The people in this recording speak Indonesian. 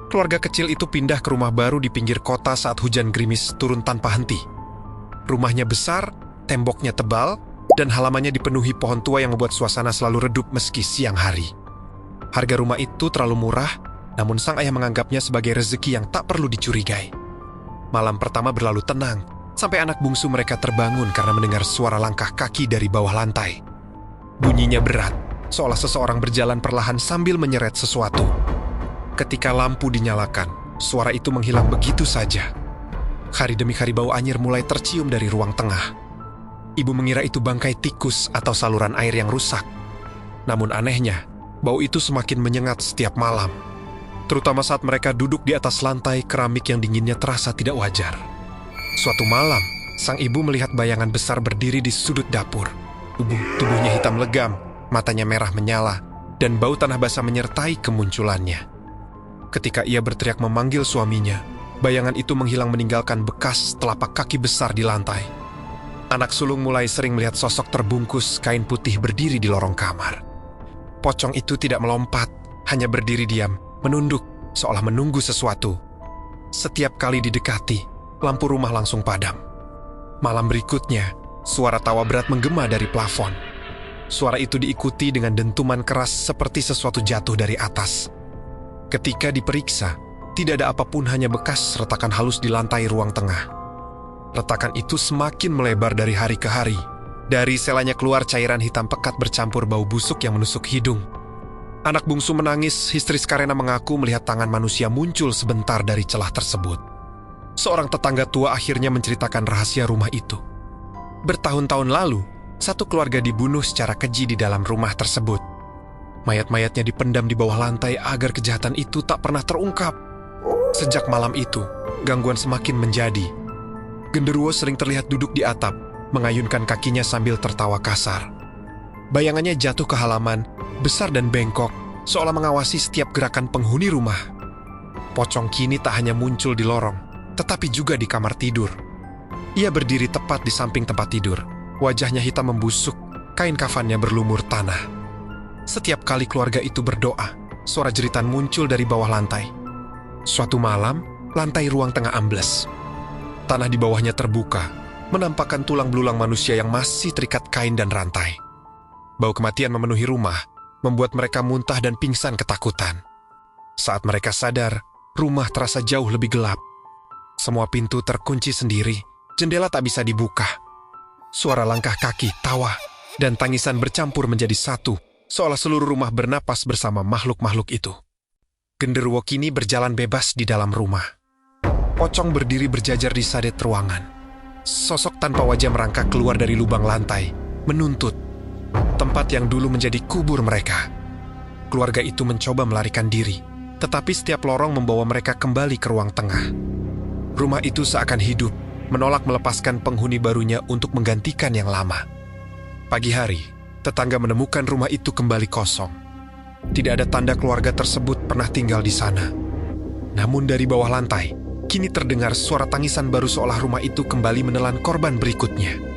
Keluarga kecil itu pindah ke rumah baru di pinggir kota saat hujan gerimis turun tanpa henti. Rumahnya besar, temboknya tebal, dan halamannya dipenuhi pohon tua yang membuat suasana selalu redup meski siang hari. Harga rumah itu terlalu murah, namun sang ayah menganggapnya sebagai rezeki yang tak perlu dicurigai. Malam pertama berlalu tenang, sampai anak bungsu mereka terbangun karena mendengar suara langkah kaki dari bawah lantai. Bunyinya berat, seolah seseorang berjalan perlahan sambil menyeret sesuatu. Ketika lampu dinyalakan, suara itu menghilang begitu saja. Hari demi hari bau anyir mulai tercium dari ruang tengah. Ibu mengira itu bangkai tikus atau saluran air yang rusak. Namun anehnya, bau itu semakin menyengat setiap malam. Terutama saat mereka duduk di atas lantai keramik yang dinginnya terasa tidak wajar. Suatu malam, sang ibu melihat bayangan besar berdiri di sudut dapur. Tubuhnya hitam legam, matanya merah menyala, dan bau tanah basah menyertai kemunculannya. Ketika ia berteriak memanggil suaminya, bayangan itu menghilang meninggalkan bekas telapak kaki besar di lantai. Anak sulung mulai sering melihat sosok terbungkus kain putih berdiri di lorong kamar. Pocong itu tidak melompat, hanya berdiri diam, menunduk, seolah menunggu sesuatu. Setiap kali didekati, lampu rumah langsung padam. Malam berikutnya, suara tawa berat menggema dari plafon. Suara itu diikuti dengan dentuman keras seperti sesuatu jatuh dari atas. Ketika diperiksa, tidak ada apapun, hanya bekas retakan halus di lantai ruang tengah. Retakan itu semakin melebar dari hari ke hari. Dari selanya keluar cairan hitam pekat bercampur bau busuk yang menusuk hidung. Anak bungsu menangis histeris karena mengaku melihat tangan manusia muncul sebentar dari celah tersebut. Seorang tetangga tua akhirnya menceritakan rahasia rumah itu. Bertahun-tahun lalu, satu keluarga dibunuh secara keji di dalam rumah tersebut. Mayat-mayatnya dipendam di bawah lantai agar kejahatan itu tak pernah terungkap. Sejak malam itu, gangguan semakin menjadi. Genderuwo sering terlihat duduk di atap, mengayunkan kakinya sambil tertawa kasar. Bayangannya jatuh ke halaman, besar dan bengkok, seolah mengawasi setiap gerakan penghuni rumah. Pocong kini tak hanya muncul di lorong, tetapi juga di kamar tidur. Ia berdiri tepat di samping tempat tidur. Wajahnya hitam membusuk, kain kafannya berlumur tanah. Setiap kali keluarga itu berdoa, suara jeritan muncul dari bawah lantai. Suatu malam, lantai ruang tengah ambles. Tanah di bawahnya terbuka, menampakkan tulang belulang manusia yang masih terikat kain dan rantai. Bau kematian memenuhi rumah, membuat mereka muntah dan pingsan ketakutan. Saat mereka sadar, rumah terasa jauh lebih gelap. Semua pintu terkunci sendiri, jendela tak bisa dibuka. Suara langkah kaki, tawa, dan tangisan bercampur menjadi satu, seolah seluruh rumah bernapas bersama makhluk-makhluk itu. Genderuwo kini berjalan bebas di dalam rumah. Pocong berdiri berjajar di sadet ruangan. Sosok tanpa wajah merangkak keluar dari lubang lantai, menuntut tempat yang dulu menjadi kubur mereka. Keluarga itu mencoba melarikan diri, tetapi setiap lorong membawa mereka kembali ke ruang tengah. Rumah itu seakan hidup, menolak melepaskan penghuni barunya untuk menggantikan yang lama. Pagi hari, tetangga menemukan rumah itu kembali kosong. Tidak ada tanda keluarga tersebut pernah tinggal di sana. Namun dari bawah lantai, kini terdengar suara tangisan baru seolah rumah itu kembali menelan korban berikutnya.